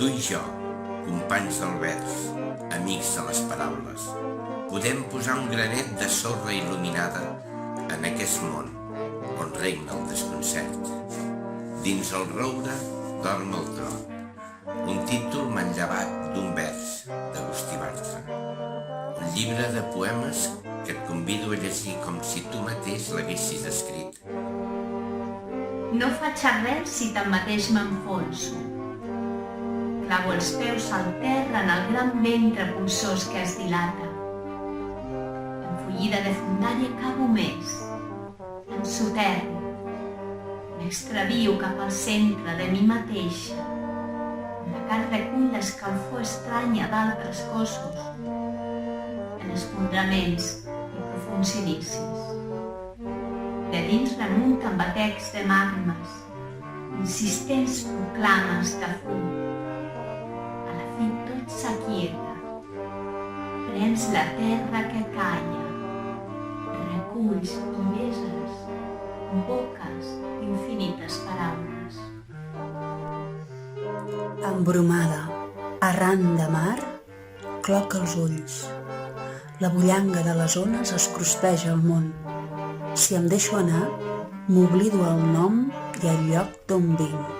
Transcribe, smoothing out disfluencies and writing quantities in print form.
Tu i jo, companys del vers, amics de les paraules, podem posar un granet de sorra il·luminada en aquest món on regna el desconcert. Dins el roure dorm el tro, un títol manllevat d'un vers d'Agustí Bartra. Un llibre de poemes que et convido a llegir com si tu mateix l'haguessis escrit. No faig arrel si tanmateix m'enfonso. Clavo els peus al terra en el gran ventre pulsós que es dilata. Enfollida de fondària cavo més, ensoterro, m'extravio cap al centre de mi mateixa, on la carn recull l'escalfor estranya d'altres cossos, en esfondraments i profunds inicis. De dins remunten batecs de magmes, insistents proclames de fum. A la fi tot s'aquieta, prens la terra que calla, reculls i beses, boques infinites paraules. Embromada, arran de mar, cloca els ulls. La bullanga de les ones es crispeja al món. Si em deixo anar, m'oblido el nom i el lloc d'on vinc.